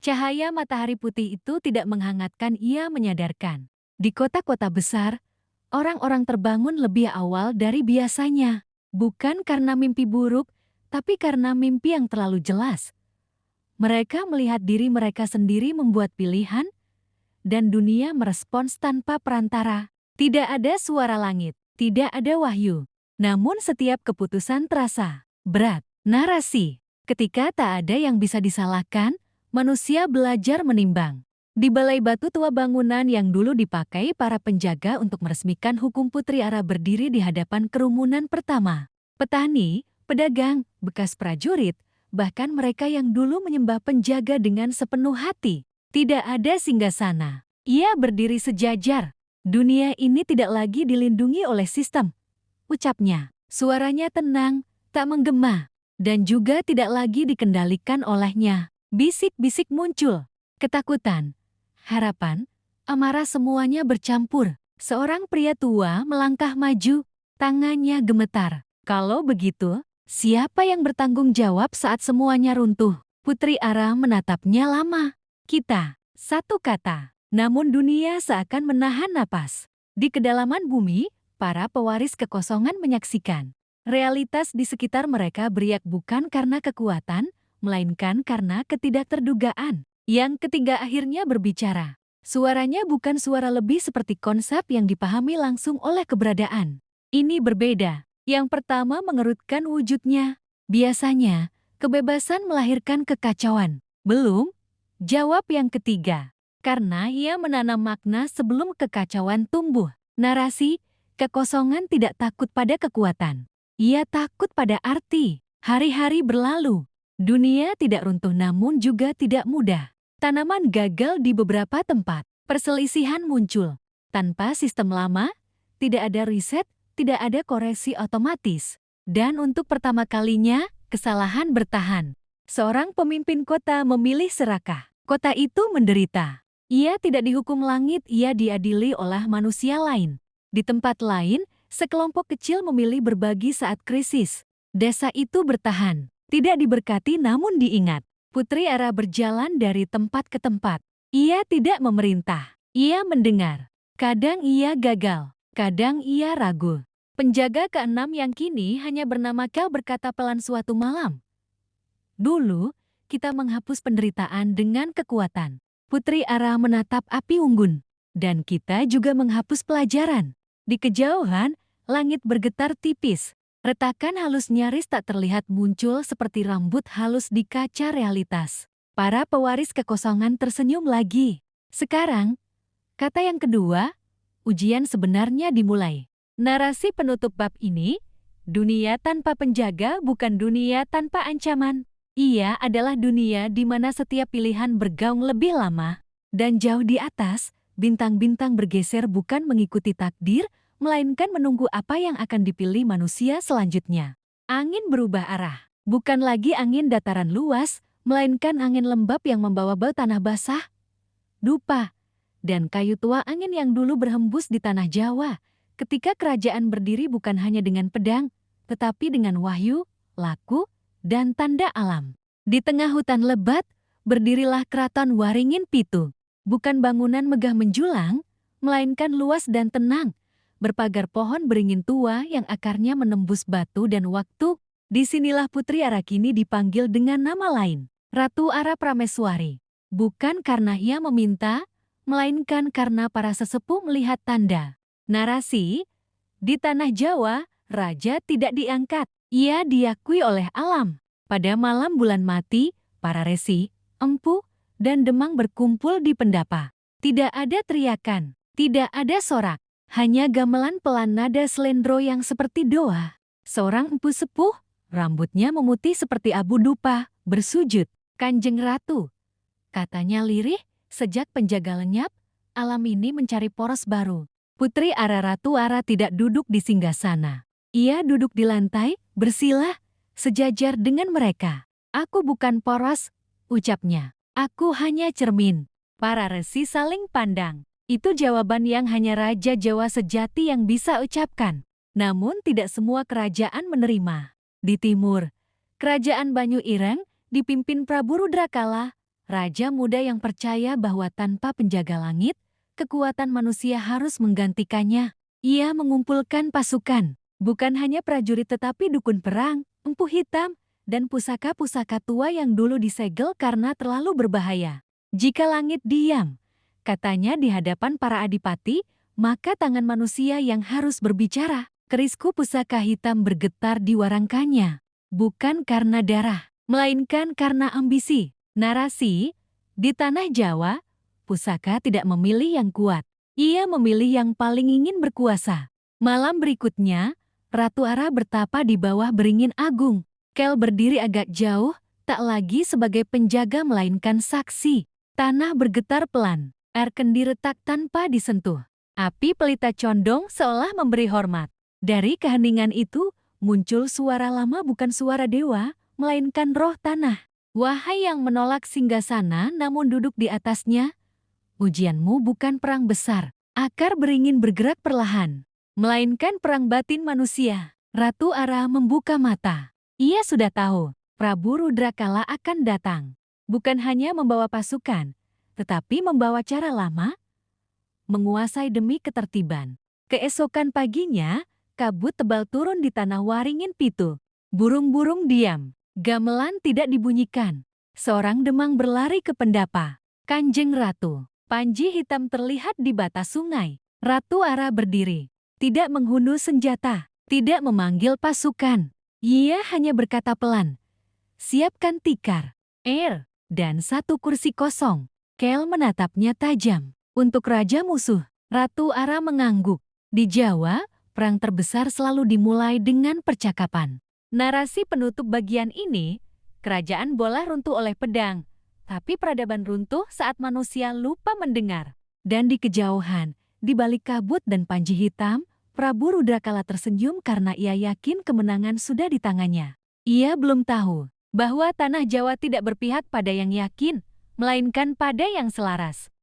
Cahaya matahari putih itu tidak menghangatkan, ia menyadarkan. Di kota-kota besar, orang-orang terbangun lebih awal dari biasanya. Bukan karena mimpi buruk, tapi karena mimpi yang terlalu jelas. Mereka melihat diri mereka sendiri membuat pilihan, dan dunia merespons tanpa perantara. Tidak ada suara langit, tidak ada wahyu. Namun setiap keputusan terasa berat. Narasi. Ketika tak ada yang bisa disalahkan, manusia belajar menimbang. Di balai batu tua bangunan yang dulu dipakai para penjaga untuk meresmikan hukum Putri Ara berdiri di hadapan kerumunan pertama. Petani, pedagang, bekas prajurit, bahkan mereka yang dulu menyembah penjaga dengan sepenuh hati. Tidak ada singgasana. Ia berdiri sejajar. Dunia ini tidak lagi dilindungi oleh sistem, ucapnya. Suaranya tenang, tak menggema, dan juga tidak lagi dikendalikan olehnya. Bisik-bisik muncul. Ketakutan, harapan, amarah semuanya bercampur. Seorang pria tua melangkah maju, tangannya gemetar. Kalau begitu, siapa yang bertanggung jawab saat semuanya runtuh? Putri Ara menatapnya lama. Kita, satu kata. Namun dunia seakan menahan napas. Di kedalaman bumi, para pewaris kekosongan menyaksikan. Realitas di sekitar mereka beriak bukan karena kekuatan, melainkan karena ketidakterdugaan. Yang ketiga akhirnya berbicara. Suaranya bukan suara lebih seperti konsep yang dipahami langsung oleh keberadaan. Ini berbeda. Yang pertama mengerutkan wujudnya. Biasanya, kebebasan melahirkan kekacauan. Belum, jawab yang ketiga. Karena ia menanam makna sebelum kekacauan tumbuh. Narasi, kekosongan tidak takut pada kekuatan. Ia takut pada arti. Hari-hari berlalu. Dunia tidak runtuh namun juga tidak mudah. Tanaman gagal di beberapa tempat. Perselisihan muncul. Tanpa sistem lama, tidak ada riset, tidak ada koreksi otomatis. Dan untuk pertama kalinya, kesalahan bertahan. Seorang pemimpin kota memilih serakah. Kota itu menderita. Ia tidak dihukum langit, ia diadili oleh manusia lain. Di tempat lain, sekelompok kecil memilih berbagi saat krisis. Desa itu bertahan, tidak diberkati namun diingat. Putri Ara berjalan dari tempat ke tempat. Ia tidak memerintah, ia mendengar. Kadang ia gagal, kadang ia ragu. Penjaga keenam yang kini hanya bernama Kel berkata pelan suatu malam. Dulu, kita menghapus penderitaan dengan kekuatan. Putri Ara menatap api unggun. Dan kita juga menghapus pelajaran. Di kejauhan, langit bergetar tipis. Retakan halus nyaris tak terlihat muncul seperti rambut halus di kaca realitas. Para pewaris kekosongan tersenyum lagi. Sekarang, kata yang kedua, ujian sebenarnya dimulai. Narasi penutup bab ini, dunia tanpa penjaga bukan dunia tanpa ancaman. Ia adalah dunia di mana setiap pilihan bergaung lebih lama. Dan jauh di atas, bintang-bintang bergeser bukan mengikuti takdir, melainkan menunggu apa yang akan dipilih manusia selanjutnya. Angin berubah arah. Bukan lagi angin dataran luas, melainkan angin lembab yang membawa bau tanah basah, dupa, dan kayu tua. Angin yang dulu berhembus di tanah Jawa, ketika kerajaan berdiri bukan hanya dengan pedang, tetapi dengan wahyu, laku, dan tanda alam. Di tengah hutan lebat, berdirilah keraton Waringin Pitu. Bukan bangunan megah menjulang, melainkan luas dan tenang, berpagar pohon beringin tua yang akarnya menembus batu dan waktu. Disinilah Putri Ara kini dipanggil dengan nama lain, Ratu Ara Prameswari. Bukan karena ia meminta, melainkan karena para sesepuh melihat tanda. Narasi, di tanah Jawa, raja tidak diangkat, ia diakui oleh alam. Pada malam bulan mati, para resi, empu, dan demang berkumpul di pendapa. Tidak ada teriakan, tidak ada sorak, hanya gamelan pelan nada selendro yang seperti doa. Seorang empu sepuh, rambutnya memutih seperti abu dupa, bersujud. Kanjeng Ratu, katanya lirih, sejak penjaga lenyap, alam ini mencari poros baru. Putri Ara Ratu Ara tidak duduk di singgasana. Ia duduk di lantai, bersila, sejajar dengan mereka. Aku bukan poros, ucapnya. Aku hanya cermin. Para resi saling pandang. Itu jawaban yang hanya Raja Jawa sejati yang bisa ucapkan. Namun tidak semua kerajaan menerima. Di timur, kerajaan Banyu Ireng, dipimpin Prabu Rudrakala, raja muda yang percaya bahwa tanpa penjaga langit, kekuatan manusia harus menggantikannya. Ia mengumpulkan pasukan, bukan hanya prajurit tetapi dukun perang, empu hitam, dan pusaka-pusaka tua yang dulu disegel karena terlalu berbahaya. Jika langit diam, katanya di hadapan para adipati, maka tangan manusia yang harus berbicara. Kerisku pusaka hitam bergetar di warangkannya, bukan karena darah, melainkan karena ambisi. Narasi, di tanah Jawa, pusaka tidak memilih yang kuat. Ia memilih yang paling ingin berkuasa. Malam berikutnya, Ratu Ara bertapa di bawah beringin agung. Kel berdiri agak jauh, tak lagi sebagai penjaga melainkan saksi. Tanah bergetar pelan, air kendi retak tanpa disentuh. Api pelita condong seolah memberi hormat. Dari keheningan itu, muncul suara lama bukan suara dewa, melainkan roh tanah. Wahai yang menolak singgasana namun duduk di atasnya, ujianmu bukan perang besar, akar beringin bergerak perlahan, melainkan perang batin manusia. Ratu Ara membuka mata. Ia sudah tahu, Prabu Rudrakala akan datang. Bukan hanya membawa pasukan, tetapi membawa cara lama, menguasai demi ketertiban. Keesokan paginya, kabut tebal turun di tanah Waringin Pitu. Burung-burung diam, gamelan tidak dibunyikan. Seorang demang berlari ke pendapa. Kanjeng Ratu. Panji hitam terlihat di batas sungai. Ratu Ara berdiri, tidak menghunus senjata, tidak memanggil pasukan. Ia hanya berkata pelan, siapkan tikar, air, dan satu kursi kosong. Kel menatapnya tajam. Untuk raja musuh, Ratu Ara mengangguk. Di Jawa, perang terbesar selalu dimulai dengan percakapan. Narasi penutup bagian ini, kerajaan bola runtuh oleh pedang. Tapi peradaban runtuh saat manusia lupa mendengar. Dan di kejauhan, di balik kabut dan panji hitam, Prabu Rudrakala tersenyum karena ia yakin kemenangan sudah di tangannya. Ia belum tahu bahwa tanah Jawa tidak berpihak pada yang yakin, melainkan pada yang selaras.